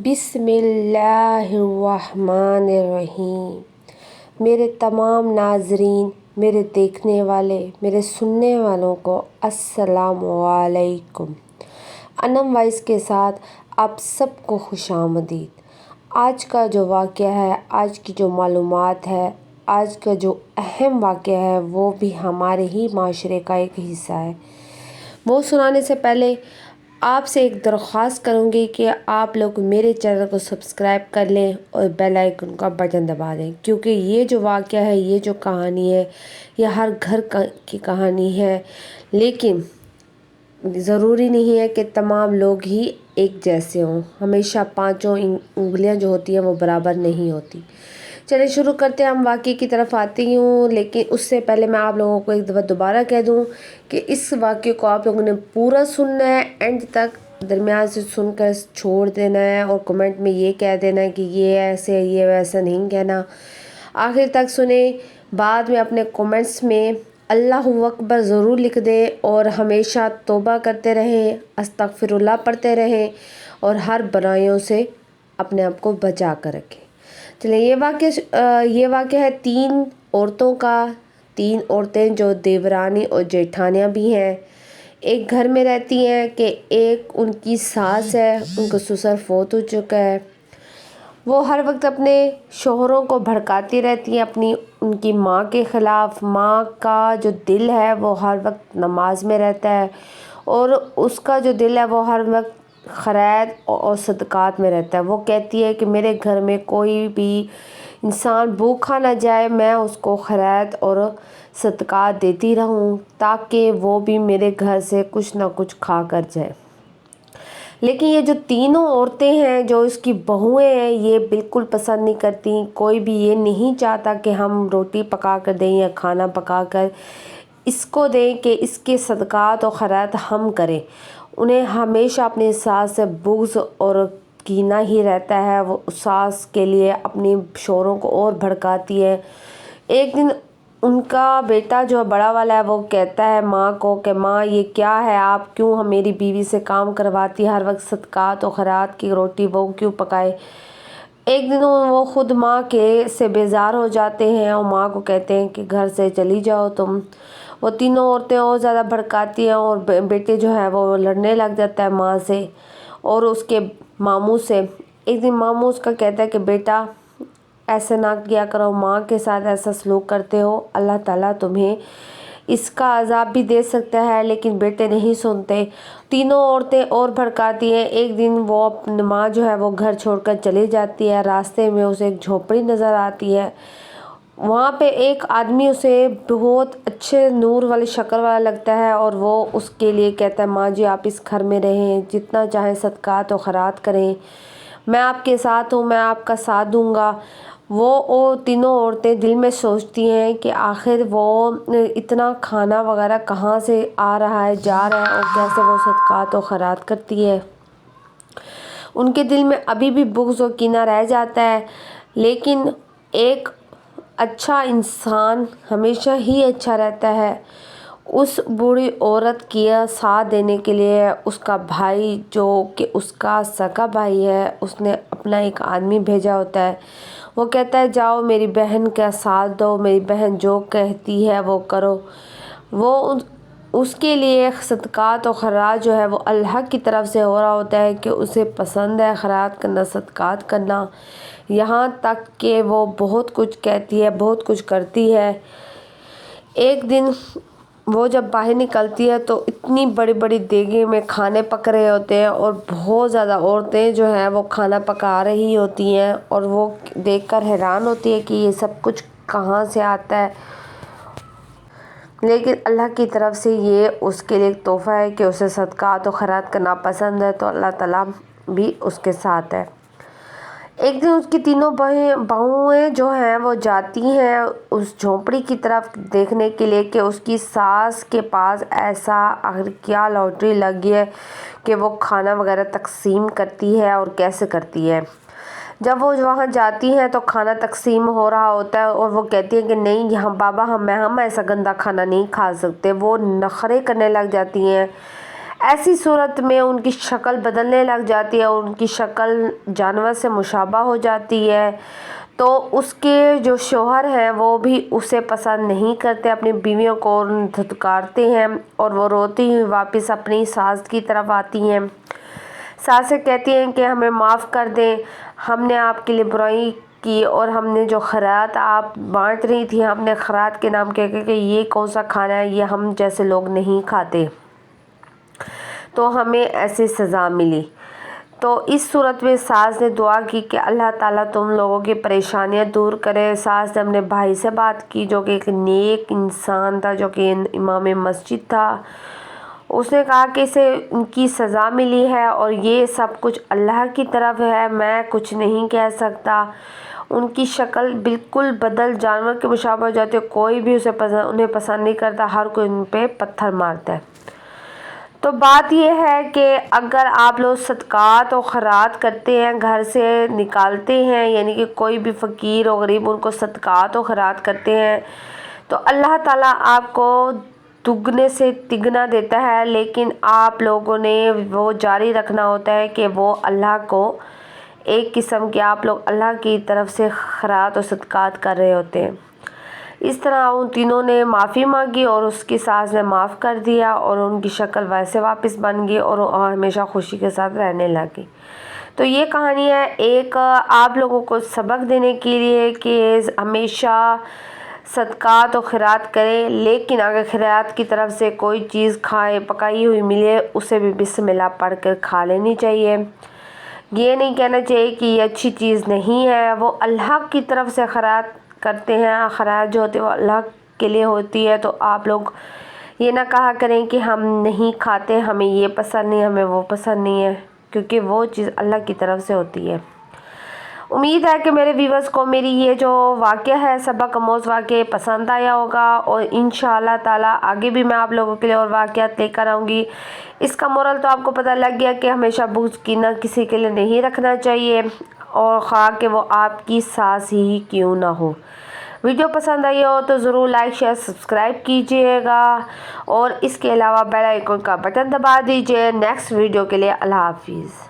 بسم اللہ الرحمن الرحیم۔ میرے تمام ناظرین، میرے دیکھنے والے، میرے سننے والوں کو السلام علیکم۔ انم وائس کے ساتھ آپ سب کو خوش آمدید۔ آج کا جو واقعہ ہے، آج کی جو معلومات ہے، آج کا جو اہم واقعہ ہے، وہ بھی ہمارے ہی معاشرے کا ایک حصہ ہے۔ وہ سنانے سے پہلے آپ سے ایک درخواست کروں گی کہ آپ لوگ میرے چینل کو سبسکرائب کر لیں اور بیل آئیکن کا بٹن دبا دیں، کیونکہ یہ جو واقعہ ہے، یہ جو کہانی ہے، یہ ہر گھر کی کہانی ہے، لیکن ضروری نہیں ہے کہ تمام لوگ ہی ایک جیسے ہوں۔ ہمیشہ پانچوں انگلیاں جو ہوتی ہیں وہ برابر نہیں ہوتی۔ چلیں شروع کرتے ہیں، ہم واقعے کی طرف آتی ہوں، لیکن اس سے پہلے میں آپ لوگوں کو ایک دفعہ دوبارہ کہہ دوں کہ اس واقعے کو آپ لوگوں نے پورا سننا ہے، اینڈ تک، درمیان سے سن کر چھوڑ دینا ہے اور کمنٹ میں یہ کہہ دینا ہے کہ یہ ایسے ہے، یہ ویسا نہیں کہنا۔ آخر تک سنیں، بعد میں اپنے کمنٹس میں اللہ اکبر ضرور لکھ دیں اور ہمیشہ توبہ کرتے رہیں، استغفر اللہ پڑھتے رہیں اور ہر برائیوں سے اپنے آپ کو بچا کر رکھیں۔ چلیں یہ واقعہ ہے تین عورتوں کا، تین عورتیں جو دیورانی اور جیٹھانیاں بھی ہیں، ایک گھر میں رہتی ہیں کہ ایک ان کی ساس ہے، ان کا سسر فوت ہو چکا ہے۔ وہ ہر وقت اپنے شوہروں کو بھڑکاتی رہتی ہیں ان کی ماں کے خلاف۔ ماں کا جو دل ہے وہ ہر وقت نماز میں رہتا ہے اور اس کا جو دل ہے وہ ہر وقت خیرات اور صدقات میں رہتا ہے۔ وہ کہتی ہے کہ میرے گھر میں کوئی بھی انسان بھوکا نہ جائے، میں اس کو خیرات اور صدقات دیتی رہوں تاکہ وہ بھی میرے گھر سے کچھ نہ کچھ کھا کر جائے۔ لیکن یہ جو تینوں عورتیں ہیں، جو اس کی بہویں ہیں، یہ بالکل پسند نہیں کرتی، کوئی بھی یہ نہیں چاہتا کہ ہم روٹی پکا کر دیں یا کھانا پکا کر اس کو دیں کہ اس کے صدقات اور خیرات ہم کریں۔ انہیں ہمیشہ اپنی ساس سے بغض اور کینہ ہی رہتا ہے۔ وہ ساس کے لیے اپنی شوہروں کو اور بھڑکاتی ہے۔ ایک دن ان کا بیٹا جو بڑا والا ہے، وہ کہتا ہے ماں کو کہ ماں یہ کیا ہے، آپ کیوں میری بیوی سے کام کرواتی ہے، ہر وقت صدقات و خیرات کی روٹی وہ کیوں پکائے۔ ایک دن وہ خود ماں سے بیزار ہو جاتے ہیں اور ماں کو کہتے ہیں کہ گھر سے چلی جاؤ تم۔ وہ تینوں عورتیں اور زیادہ بھڑکاتی ہیں اور بیٹے جو ہے وہ لڑنے لگ جاتا ہے ماں سے اور اس کے ماموں سے۔ ایک دن ماموں اس کا کہتا ہے کہ بیٹا ایسے نہ کیا کرو، ماں کے ساتھ ایسا سلوک کرتے ہو، اللہ تعالیٰ تمہیں اس کا عذاب بھی دے سکتا ہے، لیکن بیٹے نہیں سنتے۔ تینوں عورتیں اور بھڑکاتی ہیں۔ ایک دن وہ اپنی ماں جو ہے وہ گھر چھوڑ کر چلی جاتی ہے، راستے میں اسے ایک جھونپڑی نظر آتی ہے۔ وہاں پہ ایک آدمی اسے بہت اچھے نور والی شکل والا لگتا ہے اور وہ اس کے لیے کہتا ہے ماں جی آپ اس گھر میں رہیں، جتنا چاہیں صدقات و خیرات کریں، میں آپ کے ساتھ ہوں، میں آپ کا ساتھ دوں گا۔ وہ تینوں عورتیں دل میں سوچتی ہیں کہ آخر وہ اتنا کھانا وغیرہ کہاں سے آ رہا ہے، جا رہا ہے اور کیسے وہ صدقات و خیرات کرتی ہے۔ ان کے دل میں ابھی بھی بغض و کینہ رہ جاتا ہے، لیکن ایک اچھا انسان ہمیشہ ہی اچھا رہتا ہے۔ اس بوڑھی عورت کی ساتھ دینے کے لیے اس کا بھائی، جو کہ اس کا سگا بھائی ہے، اس نے اپنا ایک آدمی بھیجا ہوتا ہے۔ وہ کہتا ہے جاؤ میری بہن کا ساتھ دو، میری بہن جو کہتی ہے وہ کرو۔ وہ اس کے لیے صدقات و خیرات جو ہے وہ اللہ کی طرف سے ہو رہا ہوتا ہے کہ اسے پسند ہے خیرات کرنا، صدقات کرنا، یہاں تک کہ وہ بہت کچھ کہتی ہے، بہت کچھ کرتی ہے۔ ایک دن وہ جب باہر نکلتی ہے تو اتنی بڑی بڑی دیگیں میں کھانے پک رہے ہوتے ہیں اور بہت زیادہ عورتیں جو ہیں وہ کھانا پکا رہی ہوتی ہیں اور وہ دیکھ کر حیران ہوتی ہے کہ یہ سب کچھ کہاں سے آتا ہے، لیکن اللہ کی طرف سے یہ اس کے لیے ایک تحفہ ہے کہ اسے صدقات و خیرات کرنا پسند ہے، تو اللہ تعالیٰ بھی اس کے ساتھ ہے۔ ایک دن اس کی تینوں بہویں جو ہیں وہ جاتی ہیں اس جھونپڑی کی طرف دیکھنے کے لیے کہ اس کی ساس کے پاس ایسا آخر کیا لاٹری لگی ہے کہ وہ کھانا وغیرہ تقسیم کرتی ہے اور کیسے کرتی ہے۔ جب وہ وہاں جاتی ہیں تو کھانا تقسیم ہو رہا ہوتا ہے اور وہ کہتی ہیں کہ نہیں یہاں بابا ہم ایسا گندا کھانا نہیں کھا سکتے۔ وہ نخرے کرنے لگ جاتی ہیں، ایسی صورت میں ان کی شکل بدلنے لگ جاتی ہے اور ان کی شکل جانور سے مشابہ ہو جاتی ہے، تو اس کے جو شوہر ہیں وہ بھی اسے پسند نہیں کرتے، اپنی بیویوں کو دھتکارتے ہیں اور وہ روتی ہوئی واپس اپنی ساس کی طرف آتی ہیں۔ ساسیں کہتی ہیں کہ ہمیں معاف کر دیں، ہم نے آپ کے لیے برائی کی اور ہم نے جو خیرات آپ بانٹ رہی تھی، ہم نے خیرات کے نام کہہ کہ یہ کون سا کھانا ہے، یہ ہم جیسے لوگ نہیں کھاتے، تو ہمیں ایسی سزا ملی۔ تو اس صورت میں ساس نے دعا کی کہ اللہ تعالیٰ تم لوگوں کی پریشانیاں دور کرے۔ ساس نے اپنے بھائی سے بات کی جو کہ ایک نیک انسان تھا، جو کہ امام مسجد تھا۔ اس نے کہا کہ اسے ان کی سزا ملی ہے اور یہ سب کچھ اللہ کی طرف ہے، میں کچھ نہیں کہہ سکتا۔ ان کی شکل بالکل بدل جانور کے مشابہ ہو جاتی ہے، کوئی بھی انہیں پسند نہیں کرتا، ہر کوئی ان پہ پتھر مارتا ہے۔ تو بات یہ ہے کہ اگر آپ لوگ صدقات و خیرات کرتے ہیں، گھر سے نکالتے ہیں، یعنی کہ کوئی بھی فقیر و غریب ان کو صدقات و خیرات کرتے ہیں، تو اللہ تعالیٰ آپ کو دگنے سے تگنا دیتا ہے، لیکن آپ لوگوں نے وہ جاری رکھنا ہوتا ہے کہ وہ اللہ کو ایک قسم کے آپ لوگ اللہ کی طرف سے خیرات و صدقات کر رہے ہوتے ہیں۔ اس طرح ان تینوں نے معافی مانگی اور اس کی ساس نے معاف کر دیا اور ان کی شکل ویسے واپس بن گئی اور ہمیشہ خوشی کے ساتھ رہنے لگی۔ تو یہ کہانی ہے ایک آپ لوگوں کو سبق دینے کے لیے کہ ہمیشہ صدقات و خیرات کریں، لیکن اگر خیرات کی طرف سے کوئی چیز کھائے پکائی ہوئی ملے اسے بھی بسم اللہ پڑھ کر کھا لینی چاہیے۔ یہ نہیں کہنا چاہیے کہ یہ اچھی چیز نہیں ہے، وہ اللہ کی طرف سے خیرات کرتے ہیں، خیرات جو ہوتی ہے وہ اللہ کے لیے ہوتی ہے۔ تو آپ لوگ یہ نہ کہا کریں کہ ہم نہیں کھاتے، ہمیں یہ پسند نہیں، ہمیں وہ پسند نہیں ہے، کیونکہ وہ چیز اللہ کی طرف سے ہوتی ہے۔ امید ہے کہ میرے ویورز کو میری یہ جو واقعہ ہے سبق آموز واقعہ پسند آیا ہوگا، اور انشاءاللہ تعالیٰ آگے بھی میں آپ لوگوں کے لیے اور واقعات لے کر آؤں گی۔ اس کا مورل تو آپ کو پتہ لگ گیا کہ ہمیشہ بغض کینہ کسی کے لیے نہیں رکھنا چاہیے، اور خواہ کہ وہ آپ کی ساس ہی کیوں نہ ہو۔ ویڈیو پسند آئی ہو تو ضرور لائک شیئر سبسکرائب کیجیے گا، اور اس کے علاوہ بیل آئیکن کا بٹن دبا دیجیے۔ نیکسٹ ویڈیو کے لیے اللہ حافظ۔